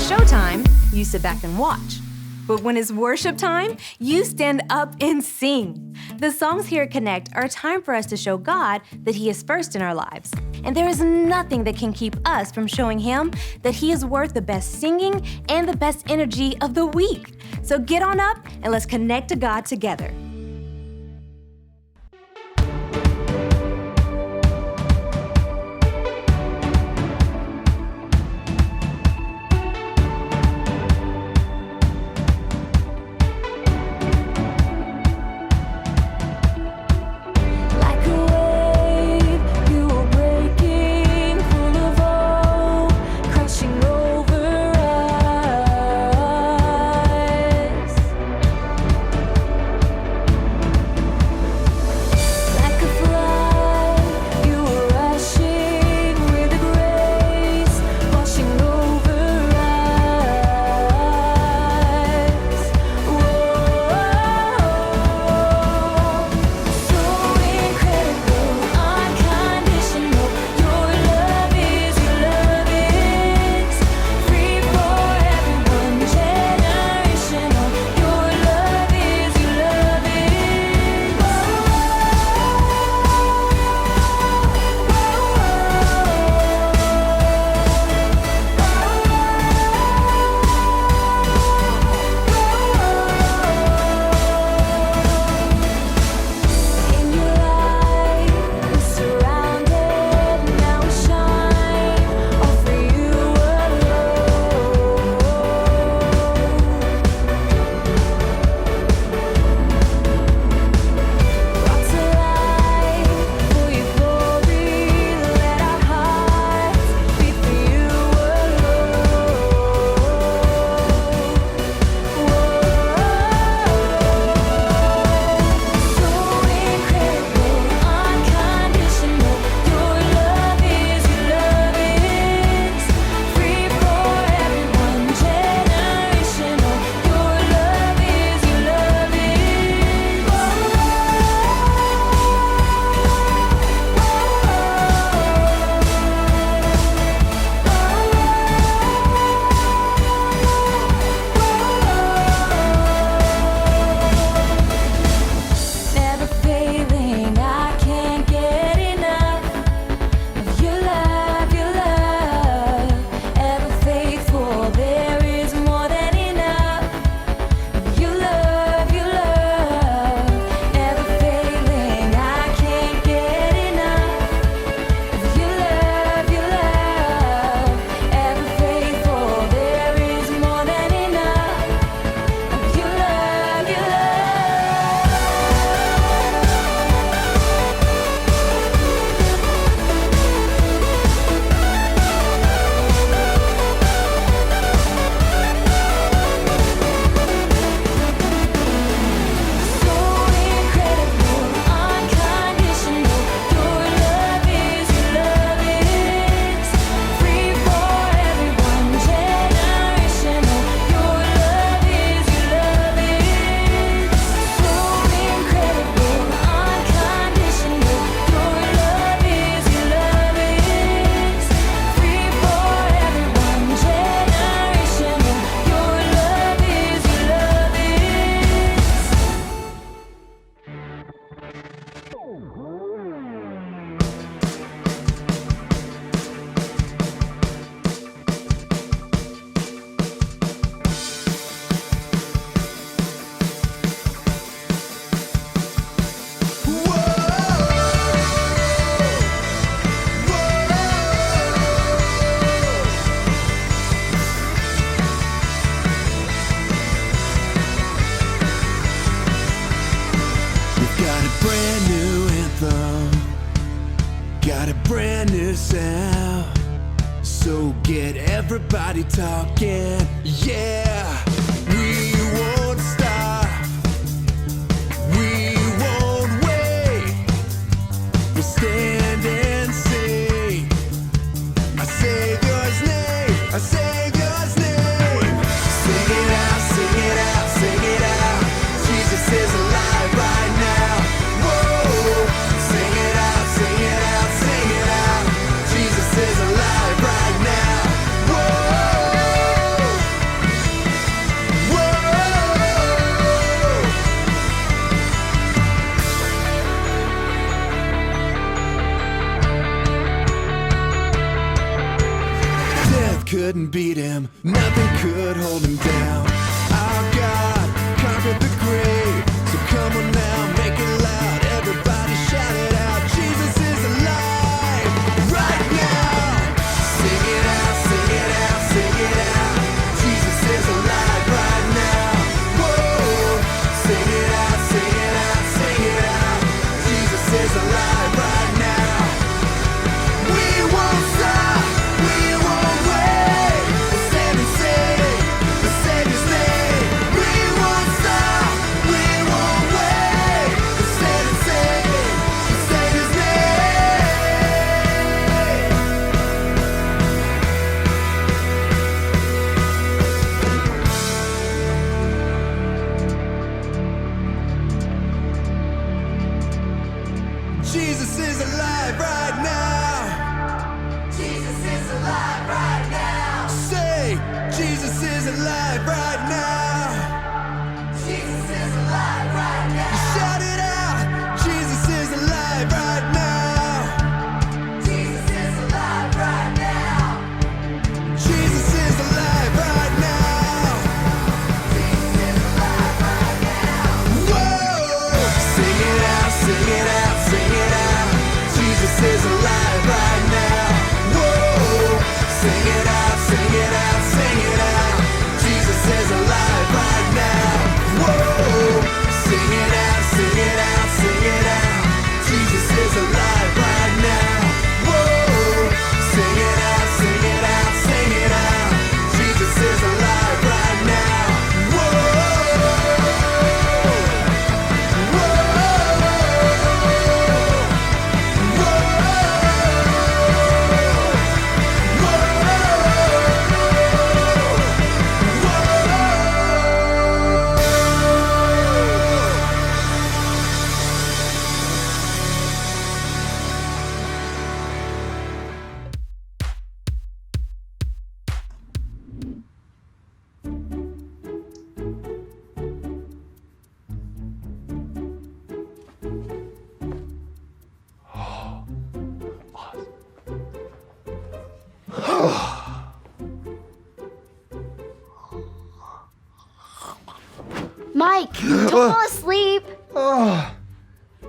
it's showtime, you sit back and watch. But when it's worship time, you stand up and sing. The songs here at Connect are a time for us to show God that He is first in our lives. And there is nothing that can keep us from showing Him that He is worth the best singing and the best energy of the week. So get on up and let's connect to God together. Everybody talking, yeah. We won't stop. We won't wait. We'll stand and sing our Savior's name, our Savior's name. Sing it out, sing it out, sing it out. Jesus is alive right now. Whoa. Sing it out, sing it out, sing it out. Jesus is alive right now. Whoa. couldn't beat him, nothing could hold him down. Our God conquered the grave, so come on now, make it loud. Everybody shout it out, Jesus is alive right now. Sing it out, sing it out, sing it out. Jesus is alive right now. Whoa, sing it out, sing it out, sing it out. Jesus is alive right now. We won't stop, we won't wait. We'll stand and sing the Savior's name. We won't stop, we won't wait. We'll stand and sing the Savior's name. Jesus is alive right now. Jesus is alive right now. Say, Jesus is alive right now. Jesus is alive right now. Shout it out. Jesus is alive right now. Jesus is alive right now. Jesus is alive right now. Jesus is alive right now. Whoa! Sing it out, sing it out, sing it out. Jesus is alive right now. Whoa! Sing it out, sing it out, sing it out. Jesus is alive right now. Whoa! Sing it out, sing it out, sing it out. Jesus is alive right now. Whoa! Sing it out, sing it out, sing it out. Jesus is alive right now. Mike, don't fall asleep. Oh,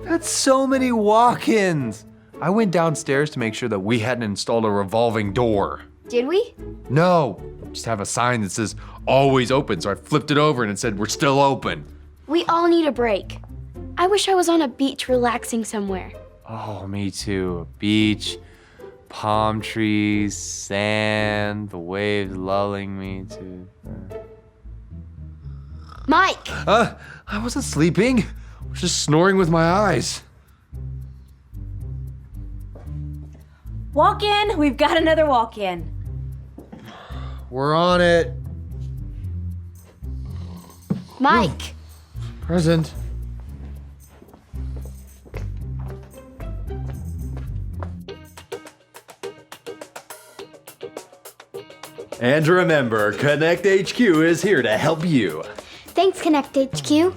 that's so many walk-ins. I went downstairs to make sure that we hadn't installed a revolving door. Did we? No, just have a sign that says always open. So I flipped it over and it said we're still open. We all need a break. I wish I was on a beach relaxing somewhere. Oh, me too. A beach, palm trees, sand, the waves lulling me to... Mike! I wasn't sleeping. I was just snoring with my eyes. Walk in. We've got another walk in. We're on it. Mike! Present. And remember, Connect HQ is here to help you. Thanks, Connect HQ.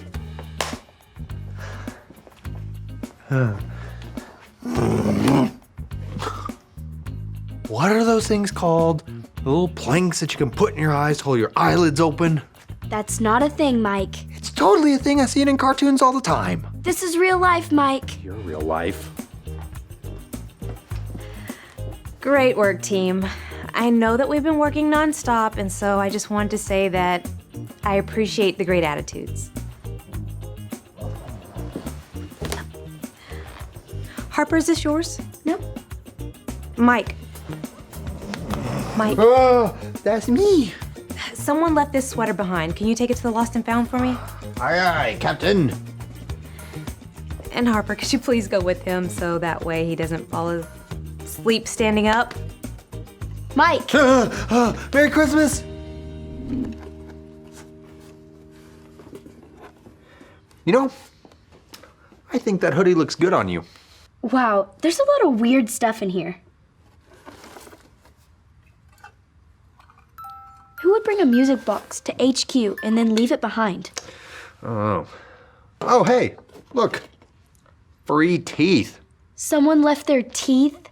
What are those things called? The little planks that you can put in your eyes to hold your eyelids open? That's not a thing, Mike. It's totally a thing. I see it in cartoons all the time. This is real life, Mike. Your real life. Great work, team. I know that we've been working nonstop, and so I just wanted to say that I appreciate the great attitudes. Harper, is this yours? No? Mike. Mike, Oh, that's me. someone left this sweater behind. Can you take it to the Lost and Found for me? Aye, aye, Captain. And Harper, could you please go with him so that way he doesn't fall asleep standing up? Mike! Merry Christmas. You know, I think that hoodie looks good on you. Wow, there's a lot of weird stuff in here. Who would bring a music box to HQ and then leave it behind? Oh. Oh, hey, look. Free teeth. Someone left their teeth?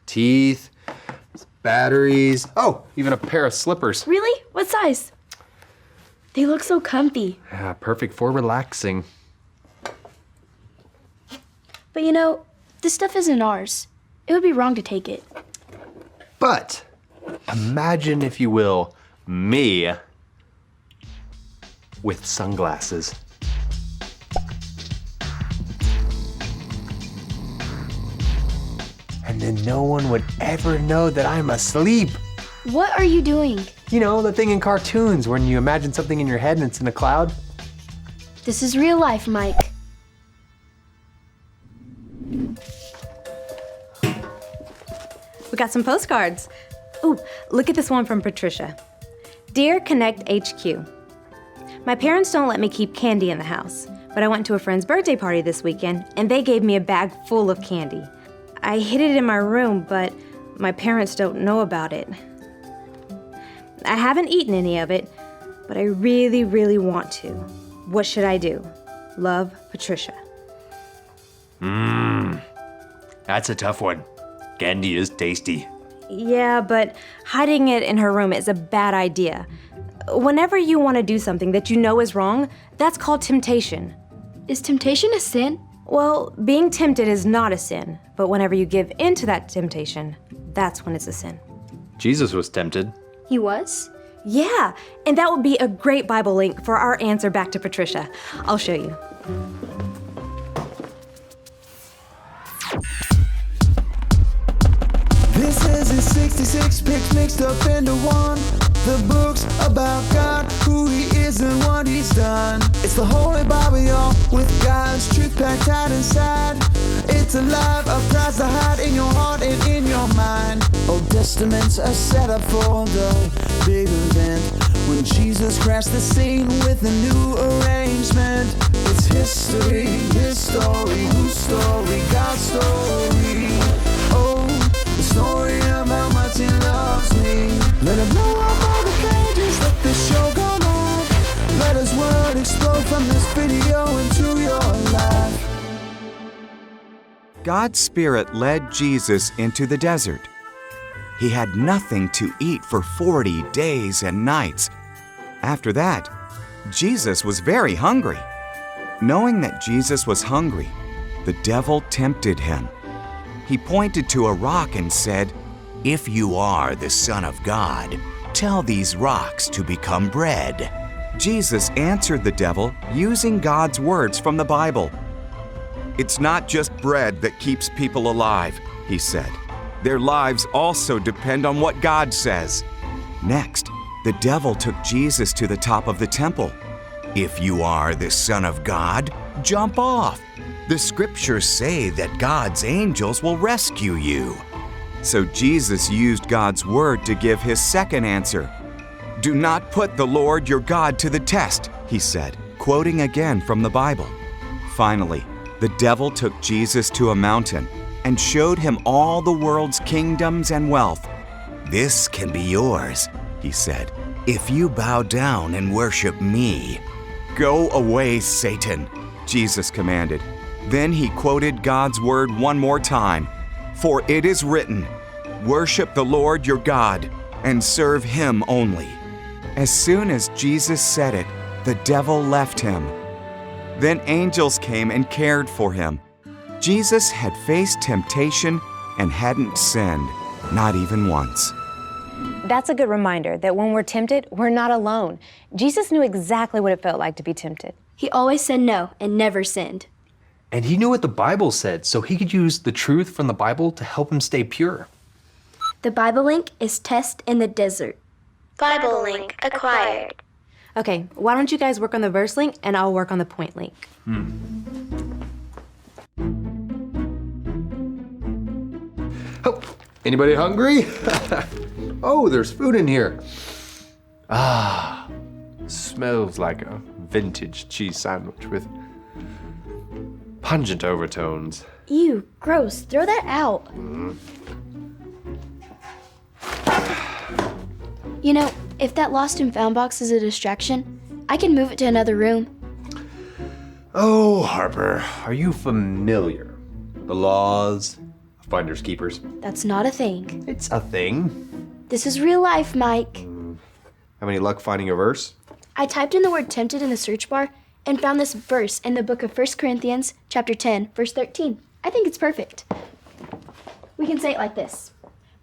Teeth, batteries. Oh, even a pair of slippers. Really? What size? They look so comfy. Yeah, perfect for relaxing. But you know, this stuff isn't ours. It would be wrong to take it. But imagine, if you will, me with sunglasses. And then no one would ever know that I'm asleep. What are you doing? You know, the thing in cartoons when you imagine something in your head and it's in a cloud. This is real life, Mike. We got some postcards. Ooh, look at this one from Patricia. Dear Connect HQ, my parents don't let me keep candy in the house, but I went to a friend's birthday party this weekend and they gave me a bag full of candy. I hid it in my room, but my parents don't know about it. I haven't eaten any of it, but I really, really want to. What should I do? Love, Patricia. That's a tough one. Candy is tasty. Yeah, but hiding it in her room is a bad idea. Whenever you want to do something that you know is wrong, that's called temptation. Is temptation a sin? Well, being tempted is not a sin, but whenever you give in to that temptation, that's when it's a sin. Jesus was tempted. He was? Yeah, and that would be a great Bible link for our answer back to Patricia. I'll show you. This is his 66 picks mixed up into one. The books about God, who he is and what he's done. It's the Holy Bible, y'all, with God's truth packed tight inside. It's alive, a prize to hide in your heart and in your mind. Old Testaments are set up for the big event when Jesus crashed the scene with a new arrangement. It's history, his story, whose story, God's story. Oh, the story of how much he loves me. Let it blow up all the pages, let this show go live. Let his word explode from this video into your life. God's Spirit led Jesus into the desert. He had nothing to eat for 40 days and nights. After that, Jesus was very hungry. Knowing that Jesus was hungry, the devil tempted him. He pointed to a rock and said, "If you are the Son of God, tell these rocks to become bread." Jesus answered the devil using God's words from the Bible. "It's not just bread that keeps people alive," he said. "Their lives also depend on what God says." Next, the devil took Jesus to the top of the temple. "If you are the Son of God, jump off. The scriptures say that God's angels will rescue you." So Jesus used God's word to give his second answer. "Do not put the Lord your God to the test," he said, quoting again from the Bible. Finally, the devil took Jesus to a mountain and showed him all the world's kingdoms and wealth. "This can be yours," he said, "if you bow down and worship me." "Go away, Satan," Jesus commanded. Then he quoted God's word one more time. "For it is written, worship the Lord your God and serve him only." As soon as Jesus said it, the devil left him. Then angels came and cared for him. Jesus had faced temptation and hadn't sinned, not even once. That's a good reminder that when we're tempted, we're not alone. Jesus knew exactly what it felt like to be tempted. He always said no and never sinned. And he knew what the Bible said, so he could use the truth from the Bible to help him stay pure. The Bible link is Test in the Desert. Bible link acquired. Okay, why don't you guys work on the verse link and I'll work on the point link. Oh, anybody hungry? Oh, there's food in here. Ah, smells like a vintage cheese sandwich with pungent overtones. Ew, gross. Throw that out. You know, if that lost and found box is a distraction, I can move it to another room. Oh, Harper, are you familiar? The laws Finders keepers. That's not a thing. It's a thing. This is real life, Mike. Have any luck finding a verse? I typed in the word tempted in the search bar and found this verse in the book of 1 Corinthians, chapter 10, verse 13. I think it's perfect. We can say it like this.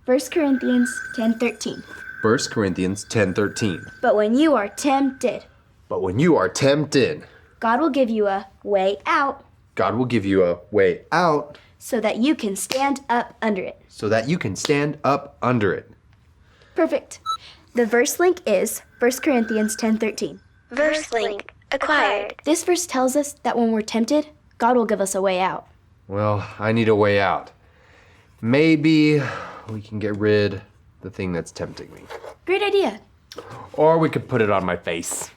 1 Corinthians 10:13. 1 Corinthians 10:13. But when you are tempted, But when you are tempted, God will give you a way out God will give you a way out so that you can stand up under it. so that you can stand up under it. Perfect. The verse link is 1 Corinthians 10:13. Verse link acquired. This verse tells us that when we're tempted, God will give us a way out. Well, I need a way out. Maybe we can get rid of the thing that's tempting me. Great idea. Or we could put it on my face.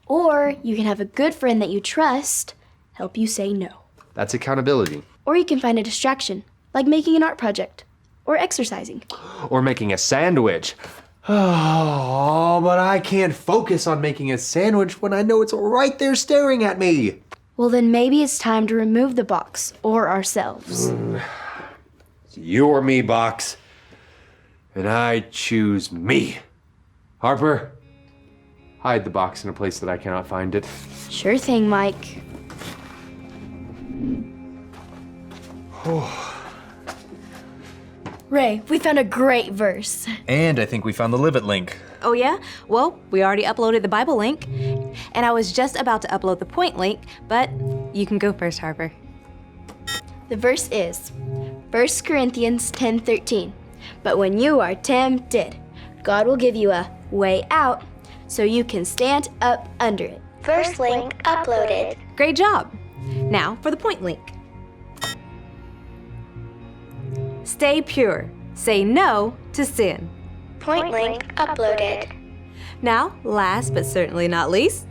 Or you can have a good friend that you trust help you say no. That's accountability. Or you can find a distraction, like making an art project or exercising. Or making a sandwich. Oh, but I can't focus on making a sandwich when I know it's right there staring at me. Well, then maybe it's time to remove the box or ourselves. It's you or me, box. And I choose me. Harper, hide the box in a place that I cannot find it. Sure thing, Mike. Ray, we found a great verse. And I think we found the Live It link. Oh, yeah? Well, we already uploaded the Bible link. And I was just about to upload the point link, but you can go first, Harper. The verse is 1 Corinthians 10:13. But when you are tempted, God will give you a way out so you can stand up under it. Verse link uploaded. Great job. Now for the point link. Stay pure. Say no to sin. Point link uploaded. Now, last but certainly not least,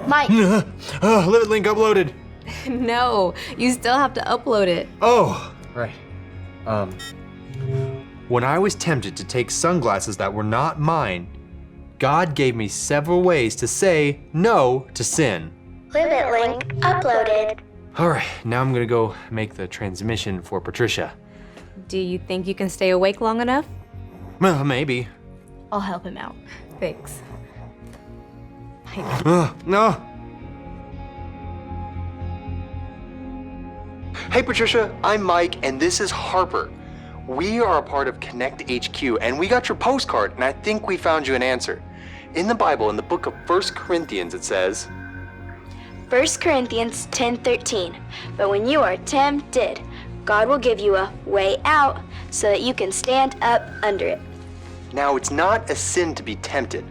Mike, Live It link uploaded. no, you still have to upload it. Oh, right. When I was tempted to take sunglasses that were not mine, God gave me several ways to say no to sin. Live it link uploaded. All right, now I'm gonna go make the transmission for Patricia. Do you think you can stay awake long enough? Well, maybe. I'll help him out. Thanks. No. Hey Patricia, I'm Mike and this is Harper. We are a part of Connect HQ and we got your postcard and I think we found you an answer. In the Bible, in the book of 1 Corinthians, it says, 1 Corinthians 10:13. But when you are tempted, God will give you a way out so that you can stand up under it. now it's not a sin to be tempted,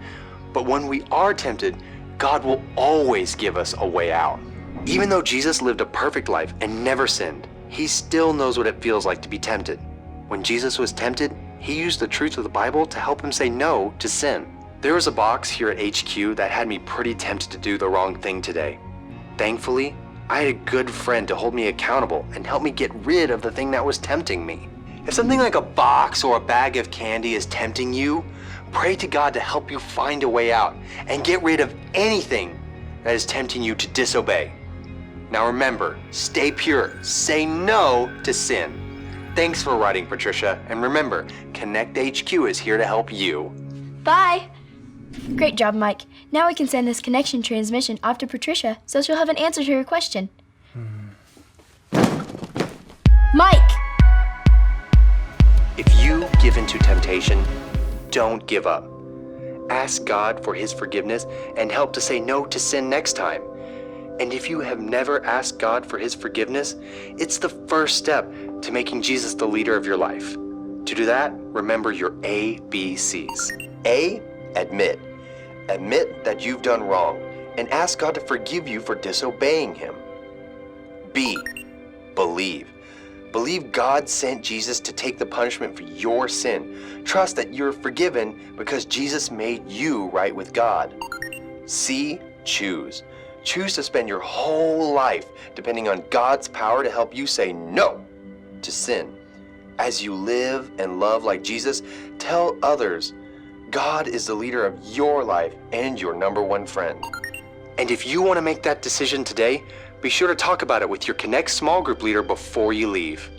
but when we are tempted, God will always give us a way out. Even though Jesus lived a perfect life and never sinned, he still knows what it feels like to be tempted. When Jesus was tempted, he used the truth of the Bible to help him say no to sin. There was a box here at HQ that had me pretty tempted to do the wrong thing today. Thankfully, I had a good friend to hold me accountable and help me get rid of the thing that was tempting me. If something like a box or a bag of candy is tempting you, pray to God to help you find a way out and get rid of anything that is tempting you to disobey. Now remember, stay pure, say no to sin. Thanks for writing, Patricia, and remember, Connect HQ is here to help you. Bye! Great job, Mike. Now we can send this connection transmission off to Patricia so she'll have an answer to her question. Mike! If you give in to temptation, don't give up. Ask God for his forgiveness and help to say no to sin next time. And if you have never asked God for his forgiveness, it's the first step to making Jesus the leader of your life. To do that, remember your ABCs. A, admit. Admit that you've done wrong and ask God to forgive you for disobeying him. B, believe. Believe God sent Jesus to take the punishment for your sin. Trust that you're forgiven because Jesus made you right with God. C, choose. Choose to spend your whole life depending on God's power to help you say no to sin. As you live and love like Jesus, tell others God is the leader of your life and your number one friend. And if you want to make that decision today, be sure to talk about it with your Connect small group leader before you leave.